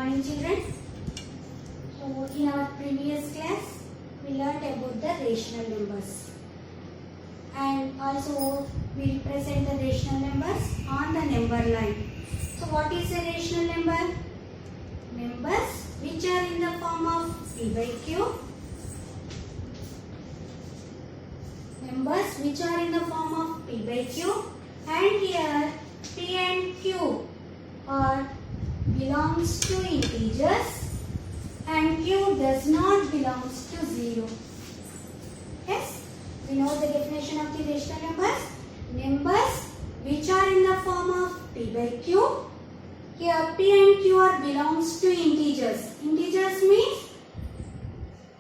morning children. So in our previous class we learnt about the rational numbers and also we represent the rational numbers on the number line. So what is a rational number? Numbers which are in the form of p by q. Numbers which are in the form of p by q, and here p and q are belongs to integers and q does not belongs to 0. Yes, we know the definition of the rational numbers. Numbers which are in the form of p by q. Here p and q are belongs to integers. Integers means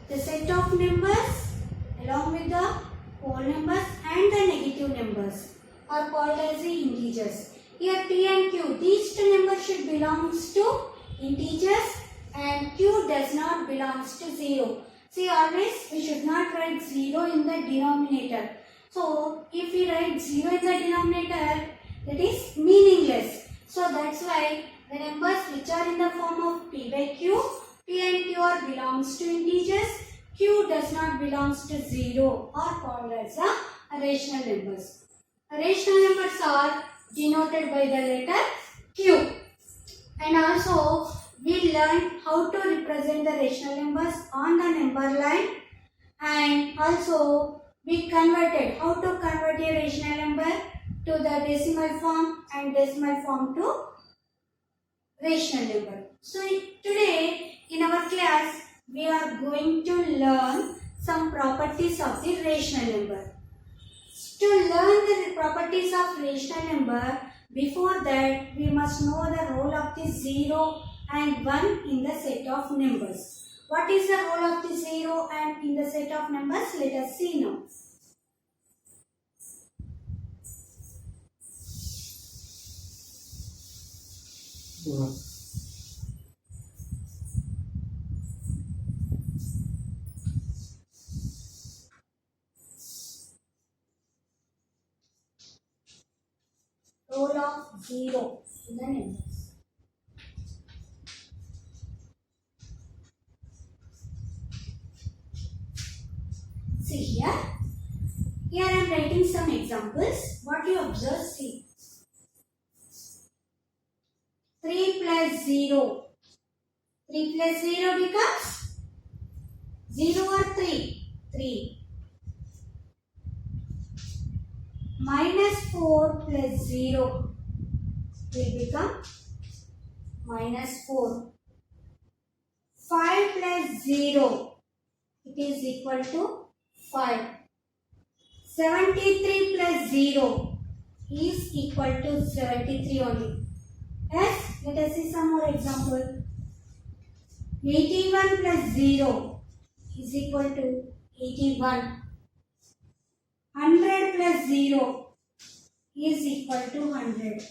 the set of numbers along with the whole numbers and the negative numbers are called as the integers. Here p and q, these two numbers should belongs to integers and q does not belongs to 0. See, always we should not write 0 in the denominator. So if we write 0 in the denominator, that is meaningless. So that's why the numbers which are in the form of p by q, p and q are belongs to integers, q does not belongs to 0 are called as a rational numbers. Rational numbers are denoted by the letter q. And also we learned how to represent the rational numbers on the number line, and also we converted how to convert a rational number to the decimal form and decimal form to rational number. So today in our class we are going to learn some properties of the rational number. To learn the properties of rational number, before that we must know the role of the 0 and 1 in the set of numbers. What is the role of the 0 and in the set of numbers? Let us see now. Role of 0 in the numbers. See here. Here I am writing some examples. What you observe, see. 3 plus 0. 3 plus 0 becomes 0 or 3? 3. Minus 4 plus 0 will become minus 4. 5 plus 0, it is equal to 5. 73 plus 0 is equal to 73 only. Yes, let us see some more example. 81 plus 0 is equal to 81. 100 plus 0 is equal to 100.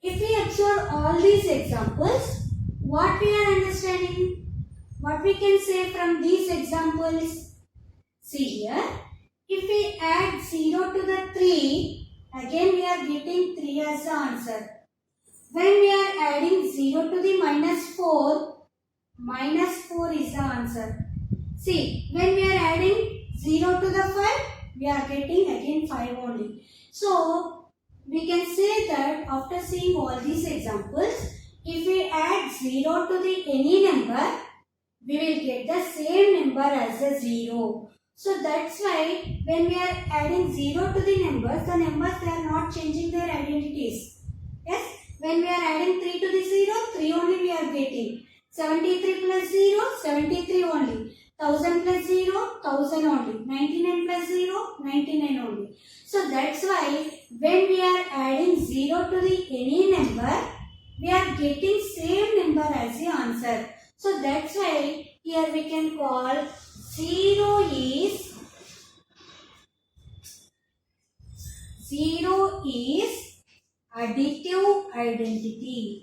If we observe all these examples, what we are understanding? What we can say from these examples? See here, if we add 0 to the 3, again we are getting 3 as the answer. When we are adding 0 to the minus 4 is the answer. See, when we are adding 0 to the 5, we are getting again 5 only. So, we can say that after seeing all these examples, if we add 0 to the any number, we will get the same number as the 0. So, that's why when we are adding 0 to the numbers they are not changing their identities. Yes, when we are adding 3 to the 0, 3 only we are getting. 73 plus 0, 73 only. 1000 plus 0, 1000 only. 99 plus 0, 99 only. So that's why when we are adding 0 to the any number, we are getting same number as the answer. So that's why here we can call 0 is additive identity.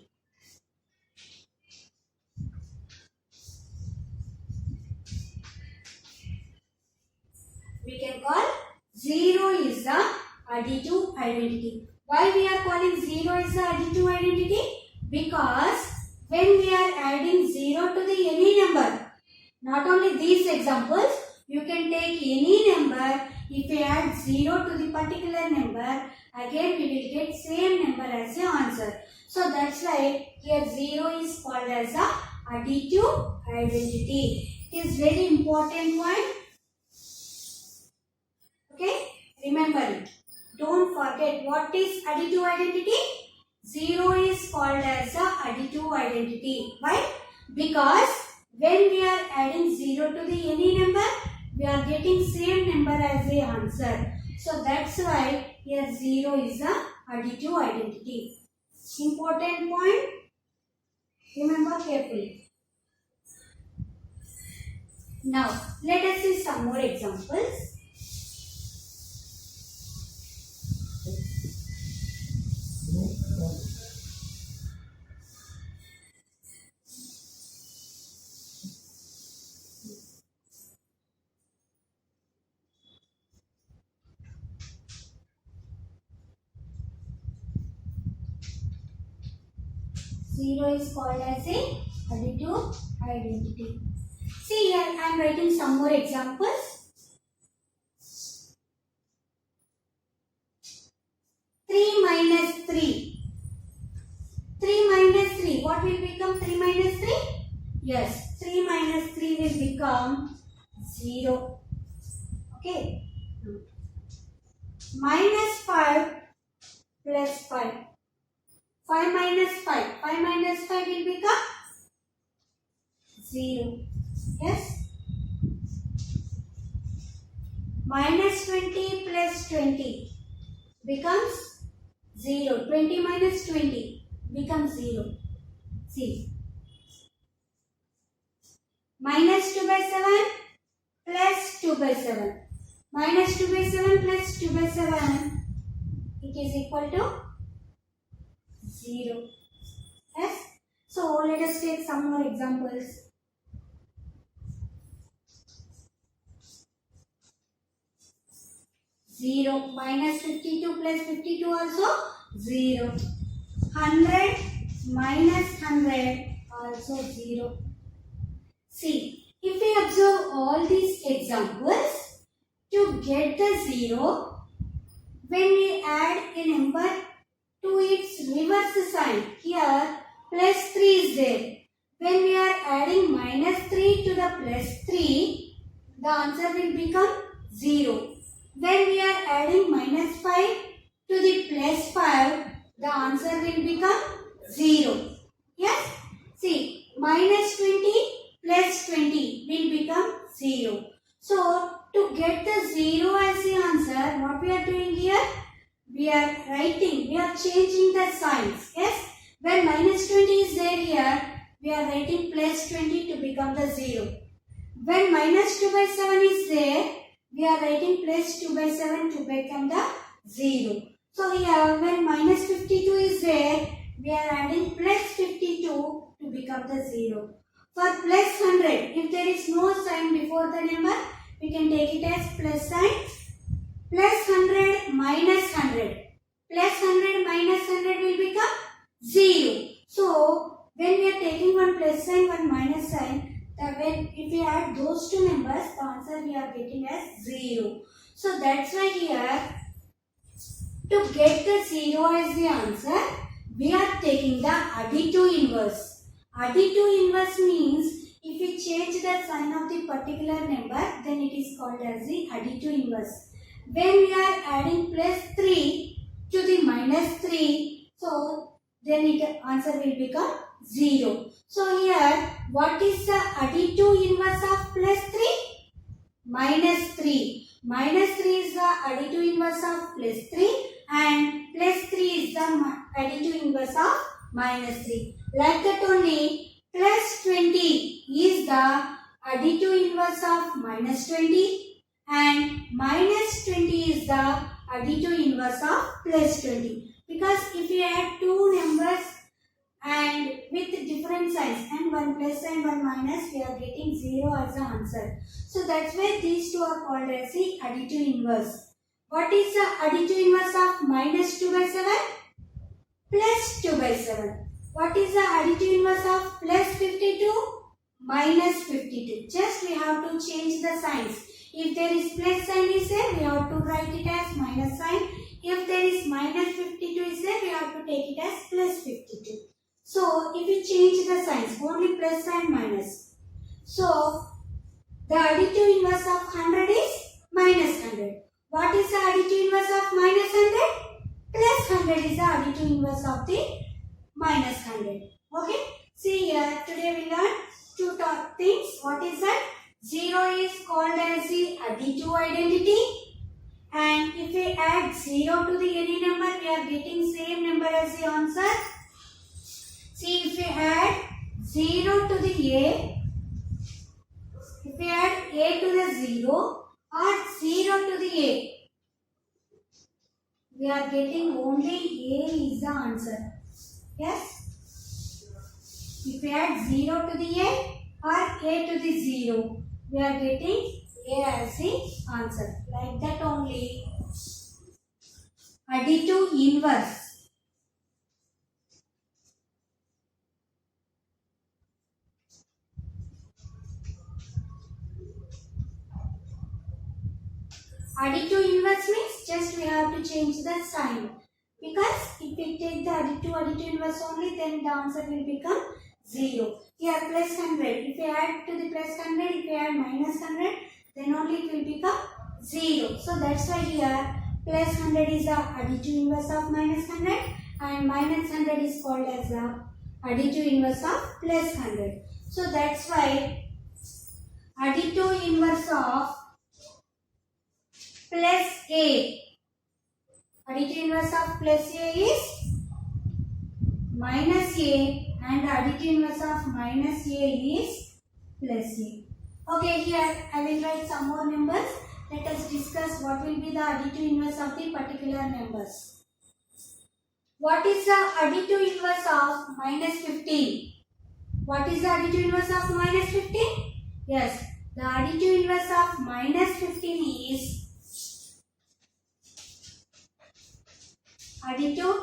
We can call 0 is the additive identity. Why we are calling 0 is the additive identity? Because when we are adding 0 to the any number. Not only these examples, you can take any number. If we add 0 to the particular number, again we will get same number as the answer. So that's why here 0 is called as a additive identity. It is very important point. Okay, remember it. Don't forget what is additive identity. 0 is called as a additive identity. Why? Because when we are adding 0 to the any number, we are getting same number as the answer. So that's why here 0 is a additive identity. Important point. Remember carefully. Now let us see some more examples. Zero is called as a additive identity. See here, I am writing some more examples. 3 minus 3. 3 minus 3. What will become 3 minus 3? Yes, 3 minus 3 will become 0. Okay. Minus 5 plus 5. 5 minus 5. 5 minus 5 will become 0. Yes. Minus 20 plus 20 becomes 0. 20 minus 20 becomes 0. See. Minus 2 by 7 plus 2 by 7. Minus 2 by 7 plus 2 by 7. It is equal to 0. Yes. So let us take some more examples. 0. Minus 52 plus 52 also 0. 100 minus 100 also 0. See, if we observe all these examples, to get the 0, when we add a number to its reverse sign, here plus 3 is there. When we are adding minus 3 to the plus 3, the answer will become 0. When we are adding minus 5 to the plus 5, the answer will become 0. Yes? See, minus 20 plus 20 will become 0. So, to get the 0 as the answer, what we are doing here? We are changing the signs. Yes? When minus 20 is there here, we are writing plus 20 to become the 0. When minus 2 by 7 is there, we are writing plus 2 by 7 to become the 0. So here, when minus 52 is there, we are adding plus 52 to become the 0. For plus 100, if there is no sign before the number, we can take it as plus sign. Plus 100 minus 100. Plus 100 minus 100 will become 0. So, when we are taking one plus sign, one minus sign, if we add those two numbers, the answer we are getting as 0. So, that's why here, to get the 0 as the answer, we are taking the additive inverse. Additive inverse means if we change the sign of the particular number, then it is called as the additive inverse. When we are adding plus 3 to the minus 3, so then the answer will become 0. So here, what is the additive inverse of plus 3? Minus 3. Minus 3 is the additive inverse of plus 3 and plus 3 is the additive inverse of minus 3. Like that only, plus 20 is the additive inverse of minus 20 and minus 20 is the additive inverse of plus 20. Because if you add two numbers and with different signs and one plus and one minus, we are getting 0 as the answer. So that's why these two are called as the additive inverse. What is the additive inverse of minus 2 by 7? Plus 2 by 7. What is the additive inverse of plus 52? Minus 52. Just we have to change the signs. If there is plus sign is there, we have to write it as minus sign. If there is minus 52 is there, we have to take it as plus 52. So, if you change the signs, only plus and minus. So, the additive inverse of 100 is minus 100. What is the additive inverse of minus 100? Plus 100 is the additive inverse of the minus 100. Okay. See here, today we learned two things. What is that? 0 is called as the additive identity. And if we add 0 to the any number, we are getting same number as the answer. See, if we add 0 to the A, if we add A to the 0 or 0 to the A, we are getting only A is the answer. Yes? If we add 0 to the A or A to the 0, we are getting A as the answer. Like that only. Additive inverse. Additive inverse means just we have to change the sign. Because if we take the additive inverse only, then the answer will become 0. Here plus 100. If we add to the plus 100, if we add minus 100, then only it will become 0. So that's why here plus 100 is the additive inverse of minus 100 and minus 100 is called as the additive inverse of plus 100. So that's why additive inverse of plus A. Additive inverse of plus A is minus A and additive inverse of minus A is plus A. Okay, here I will write some more numbers. Let us discuss what will be the additive inverse of the particular numbers. What is the additive inverse of minus 15? What is the additive inverse of minus 15? Yes, the additive inverse of minus 15 is additive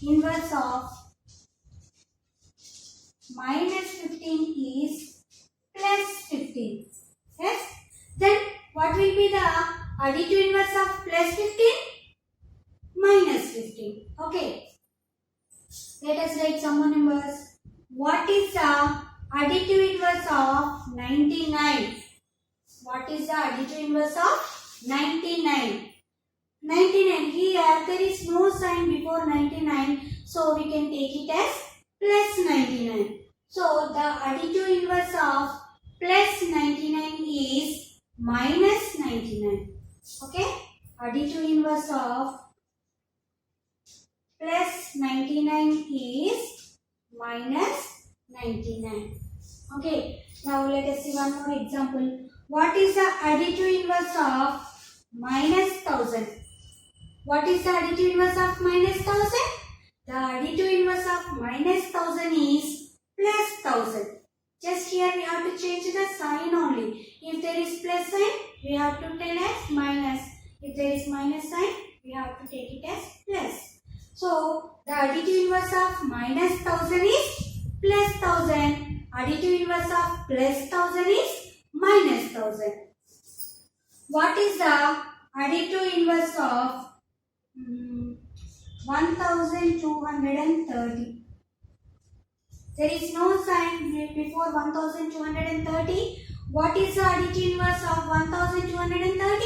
inverse of minus 15 is plus 15. Yes. Then what will be the additive inverse of plus 15? Minus 15. Okay. Let us write some more numbers. What is the additive inverse of 99? What is the additive inverse of 99? 99. Here there is no sign before 99, so we can take it as plus 99. So the additive inverse of plus 99 is minus 99. Okay? Additive inverse of plus 99 is minus 99. Okay. Now let us see one more example. What is the additive inverse of minus 1000? What is the additive inverse of minus 1000? The additive inverse of minus 1000 is plus 1000. Just here we have to change the sign only. If there is plus sign, we have to tell as minus. If there is minus sign, we have to take it as plus. So, the additive inverse of minus 1000 is plus 1000. Additive inverse of plus 1000 is minus 1000. What is the additive inverse of 1230? There is no sign before 1230. What is the additive inverse of 1230?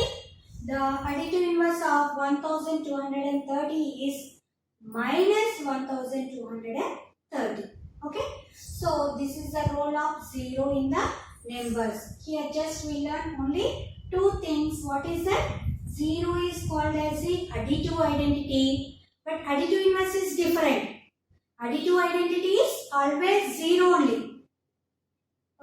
The additive inverse of 1230 is minus 1230. Okay. So this is the role of 0 in the numbers. Here just we learn only two things. What is that? 0 is called as the additive identity, but additive inverse is different. Additive identity is always 0 only.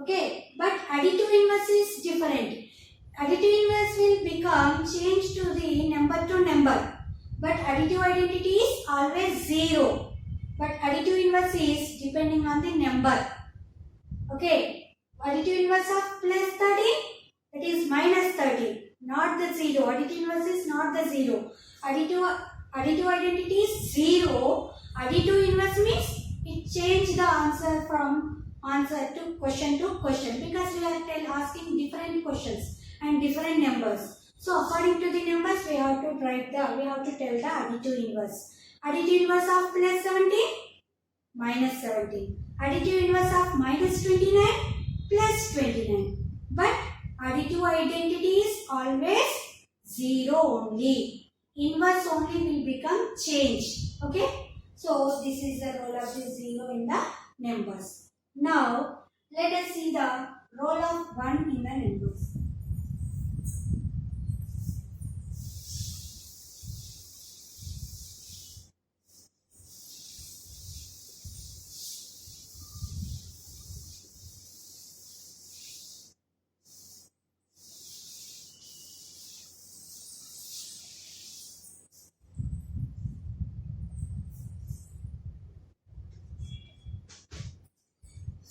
Okay, but additive inverse is different. Additive inverse will become changed to the number to number, but additive identity is always 0. But additive inverse is depending on the number. Okay, additive inverse of plus 30, that is minus 30. Not the 0. Additive inverse is not the 0. Additive identity is 0, Additive inverse means it changed the answer from answer to question because we are asking different questions and different numbers. So according to the numbers we have to tell the additive inverse. Additive inverse of plus 17 minus 17. Additive inverse of minus 29 plus 29. But additive identity is always 0 only. Inverse only will become change. Okay. So this is the role of the 0 in the numbers. Now let us see the role of 1 in the numbers.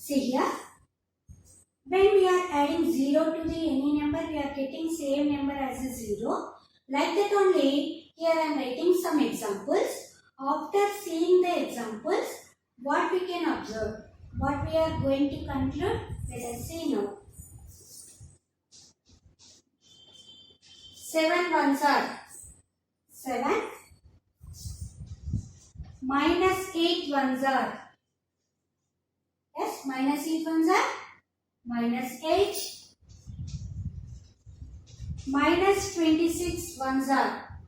See here, when we are adding 0 to the any number, we are getting same number as a 0. Like that only, here I am writing some examples. After seeing the examples, what we can observe, what we are going to conclude, let us see now. 7 ones are 7, minus 8 ones are, yes, minus 8 ones are minus 8, minus 26 ones are,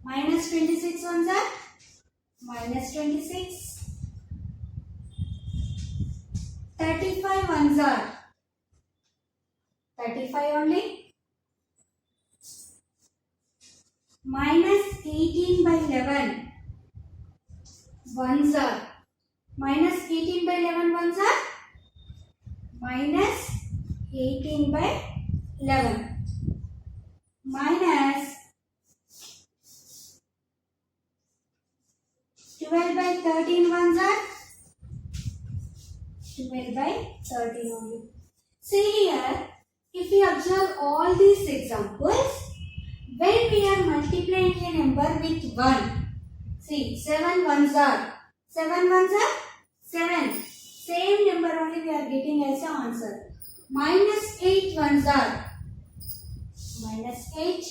minus 26 ones are minus 26, 35 ones are 35 only, minus 18 by 11 ones are, minus 18 by 11 ones are minus 18 by 11, minus 12 by 13 ones are 12 by 13 only. See here, if we observe all these examples, when we are multiplying a number with 1, see 7 ones are 7. Same number only we are getting as an answer. Minus 8 ones are minus 8.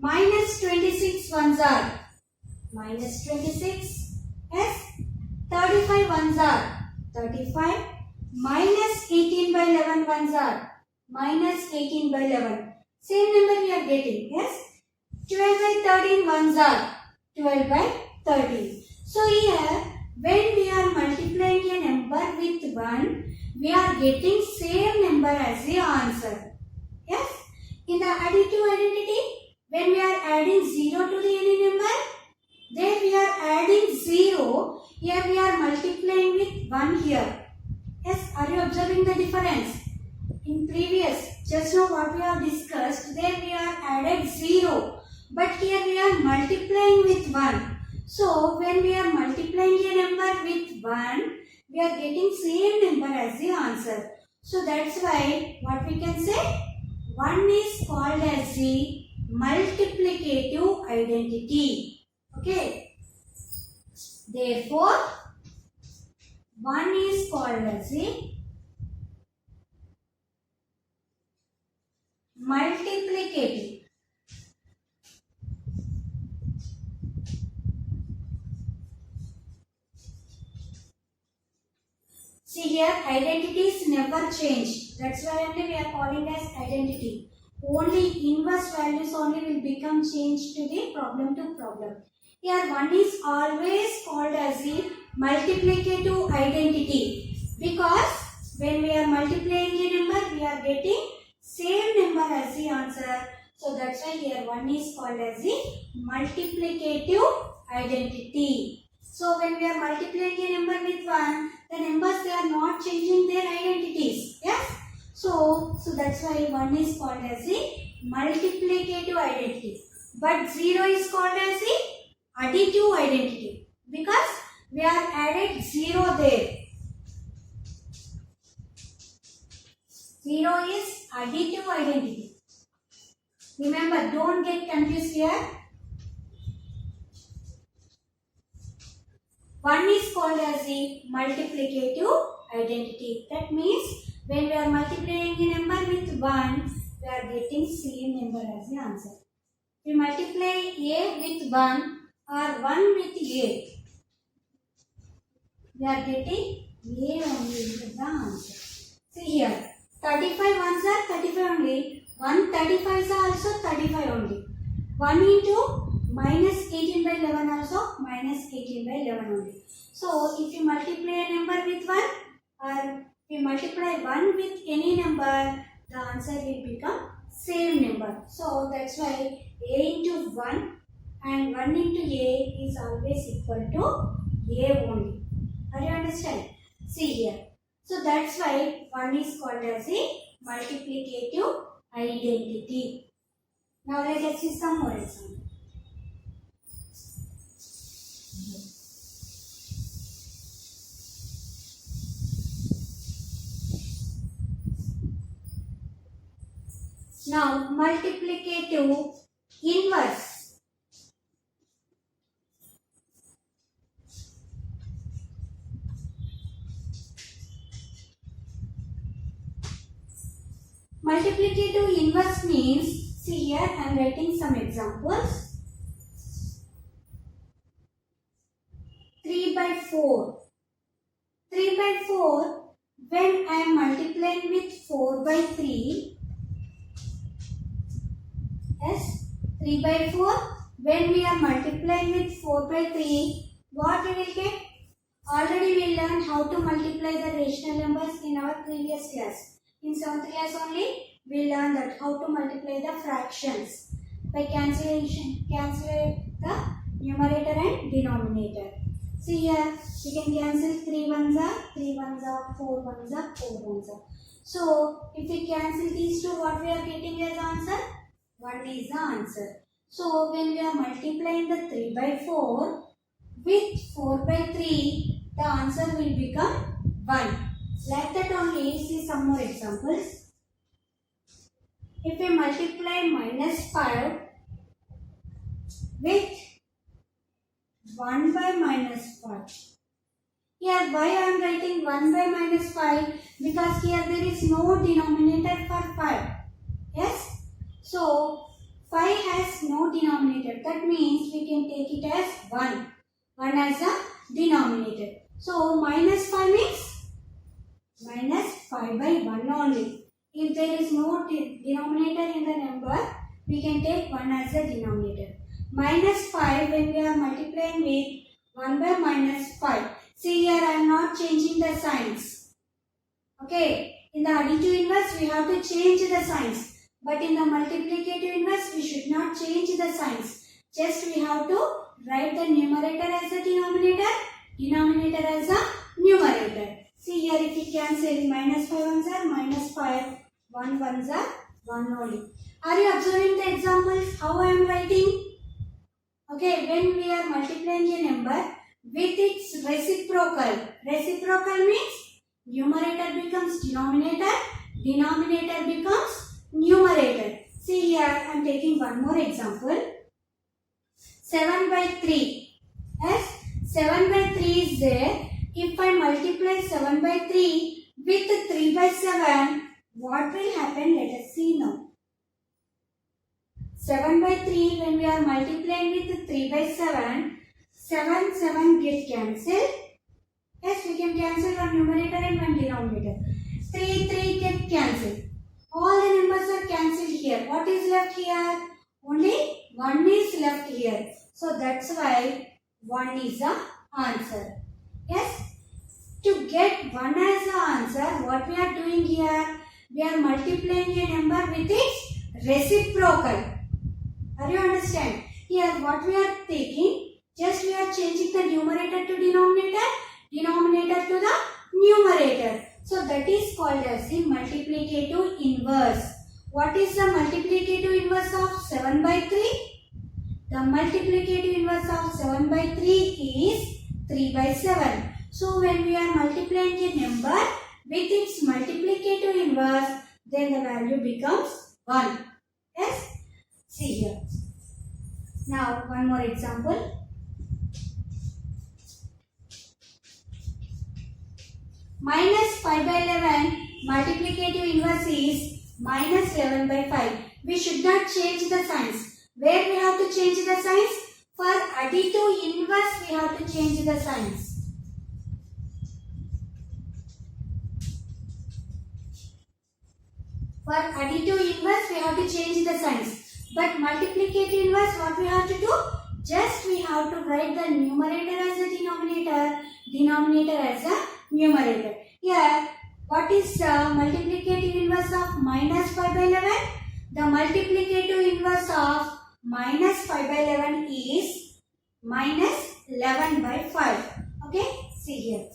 Minus 26 ones are minus 26. Yes. 35 ones are 35. Minus 18 by 11 ones are minus 18 by 11. Same number we are getting. Yes. 12 by 13 ones are 12 by 13. So here, when we are multiplying a number with 1, we are getting same number as the answer. Yes? In the additive identity, when we are adding 0 to the any number, there we are adding 0. Here we are multiplying with 1 here. Yes? Are you observing the difference? In previous, just now what we have discussed, there we are added 0. But here we are multiplying with 1. So, when we are multiplying a number with 1, we are getting same number as the answer. So, that's why what we can say, 1 is called as the multiplicative identity. Okay. Therefore, 1 is called as the multiplicative. See here, identities never change. That's why only we are calling as identity. Only inverse values only will become changed to the problem to problem. Here 1 is always called as the multiplicative identity. Because when we are multiplying a number, we are getting same number as the answer. So that's why here 1 is called as the multiplicative identity. So when we are multiplying a number with 1, the numbers they are not changing their identities. Yes? So that's why 1 is called as the multiplicative identity. But 0 is called as the additive identity. Because we are added 0 there. 0 is additive identity. Remember, don't get confused here. called as the multiplicative identity. That means when we are multiplying a number with 1, we are getting same number as the answer. We multiply A with 1 or 1 with A. We are getting A only is the answer. See here, 35 ones are 35 only. 135 is also 35 only. 1 into minus 18 by 11 also minus 18 by 11 only. So if you multiply a number with 1 or if you multiply 1 with any number, the answer will become same number. So that's why A into 1 and 1 into A is always equal to A only. Are you understand? See here. So that's why 1 is called as a multiplicative identity. Now let us see some more examples. Now multiplicative inverse. Multiplicative inverse means, see here I am writing some examples. 3 by 4. 3 by 4, when I am multiplying with 4 by 3, yes, 3 by 4, when we are multiplying with 4 by 3, what we will get? Already we learned how to multiply the rational numbers in our previous class. In 7th class only, we learned that how to multiply the fractions by cancellation, cancel the numerator and denominator. See here, we can cancel 3 ones are 3 ones are 4 ones are 4 ones are. So if we cancel these two, what we are getting as answer? 1 is the answer. So when we are multiplying the 3 by 4 with 4 by 3, the answer will become 1. Like that only, see some more examples. If we multiply minus 5 with 1 by minus 5. Here why I am writing 1 by minus 5? Because here there is no denominator for 5. Yes? So 5 has no denominator. That means we can take it as 1. 1 as a denominator. So minus 5 means minus 5 by 1 only. If there is no denominator in the number, we can take 1 as a denominator. Minus 5 when we are multiplying with 1 by minus 5. See here I am not changing the signs. Okay. In the additive inverse we have to change the signs. But in the multiplicative inverse we should not change the signs. Just we have to write the numerator as a denominator, denominator as a numerator. See here if we cancel minus 5 ones are minus 5, 1 ones are 1 only. Are you observing the examples how I am writing? Okay, when we are multiplying a number with its reciprocal. Reciprocal means numerator becomes denominator, denominator becomes numerator. See here I am taking one more example. 7 by 3. Yes, 7 by 3 is there. If I multiply 7 by 3 with 3 by 7, what will happen? Let us see now. 7 by 3 when we are multiplying with 3 by 7, 7 get cancelled. Yes, we can cancel one numerator and one denominator. 3 get cancelled. All the numbers are cancelled here. What is left here? Only 1 is left here. So that's why 1 is the answer. Yes. To get 1 as the answer, what we are doing here? We are multiplying a number with its reciprocal. Are you understand? Here what we are taking, just we are changing the numerator to denominator, denominator to the numerator. So that is called as the multiplicative inverse. What is the multiplicative inverse of 7 by 3? The multiplicative inverse of 7 by 3 is 3 by 7. So when we are multiplying a number with its multiplicative inverse, then the value becomes 1. Yes? See here. Now one more example. minus 5 by 11 multiplicative inverse is minus 11 by 5. We should not change the signs. Where we have to change the signs? For additive inverse we have to change the signs. For additive inverse we have to change the signs. But multiplicative inverse, what we have to do? Just we have to write the numerator as a denominator, denominator as a numerator. Here, what is multiplicative inverse of minus 5 by 11? The multiplicative inverse of minus 5 by 11 is minus 11 by 5. Okay, see here.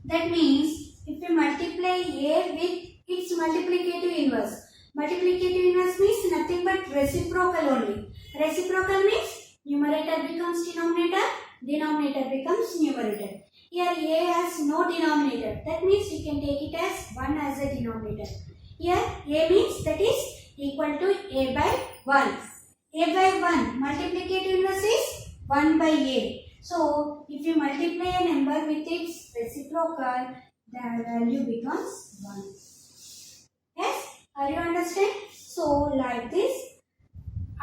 That means if we multiply A with its multiplicative inverse. Multiplicative inverse means nothing but reciprocal only. Reciprocal means numerator becomes denominator, denominator becomes numerator. Here A has no denominator. That means we can take it as 1 as a denominator. Here A means that is equal to A by 1. A by 1 multiplicative inverse is 1 by A. So, if you multiply a number with its reciprocal, the value becomes 1. Yes? Are you understand? So, like this,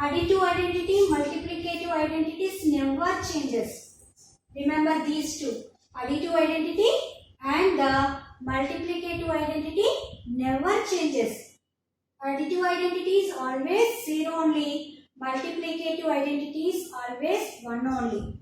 additive identity, multiplicative identities never changes. Remember these two. Additive identity and the multiplicative identity never changes. Additive identity is always 0 only. Multiplicative identity is always 1 only.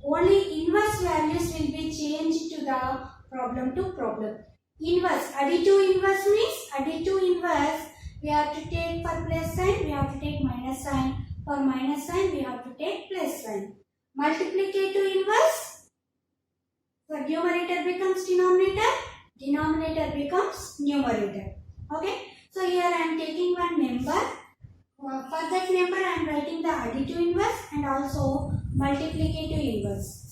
Only inverse values will be changed to the problem to problem. Inverse, additive inverse means additive inverse we have to take for plus sign, we have to take minus sign. For minus sign, we have to take plus sign. Multiplicative inverse, for numerator becomes denominator, denominator becomes numerator. Okay, so here I am taking one number. For that number, I am writing the additive inverse and also multiplicative inverse.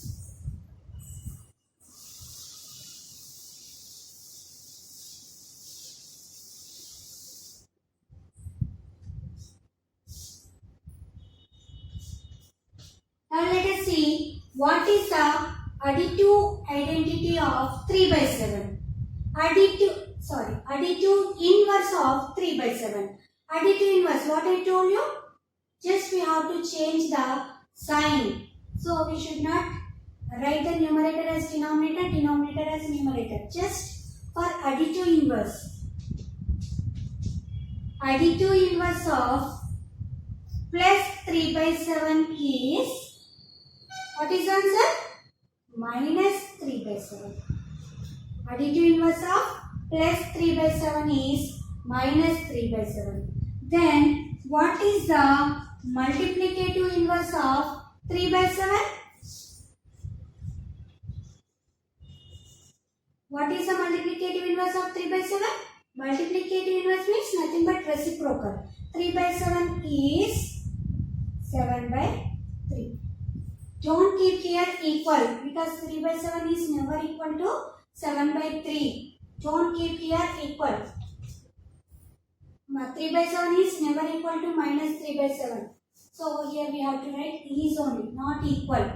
Now let us see what is the additive identity of 3 by 7. Additive inverse of 3 by 7. Additive inverse, what I told you? Just we have to change the sign. So we should not write the numerator as denominator, denominator as numerator. Just for additive inverse. Additive inverse of plus 3 by 7 is, what is the answer? Minus 3 by 7. Additive inverse of plus 3 by 7 is minus 3 by 7. Then what is the multiplicative inverse of 3 by 7? What is the multiplicative inverse of 3 by 7? Multiplicative inverse means nothing but reciprocal. 3 by 7 is 7 by 3. Don't keep here equal because 3 by 7 is never equal to 7 by 3. Don't keep here equal. 3 by 7 is never equal to minus 3 by 7. So here we have to write is only, not equal.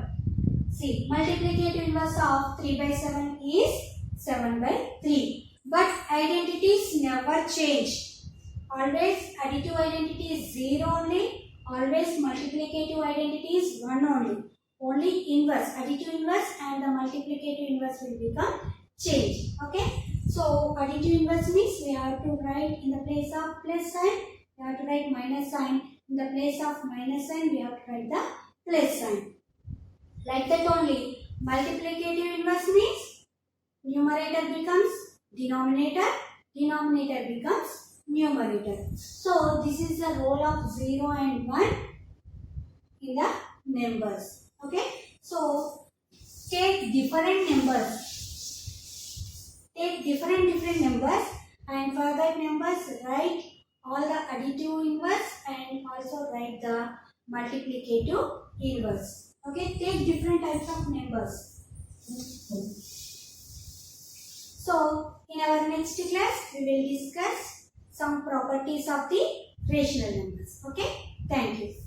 See, multiplicative inverse of 3 by 7 is 7 by 3. But identities never change. Always additive identity is 0 only. Always multiplicative identity is 1 only. Only inverse, additive inverse and the multiplicative inverse will become change. Okay. So additive inverse means we have to write in the place of plus sign, we have to write minus sign. In the place of minus sign, we have to write the plus sign. Like that only. Multiplicative inverse means numerator becomes denominator, denominator becomes numerator. So this is the role of 0 and 1 in the numbers. Okay. So take different numbers. Take different numbers and for that numbers write all the additive inverse and also write the multiplicative inverse. Okay, take different types of numbers. So in our next class we will discuss some properties of the rational numbers. Okay, thank you.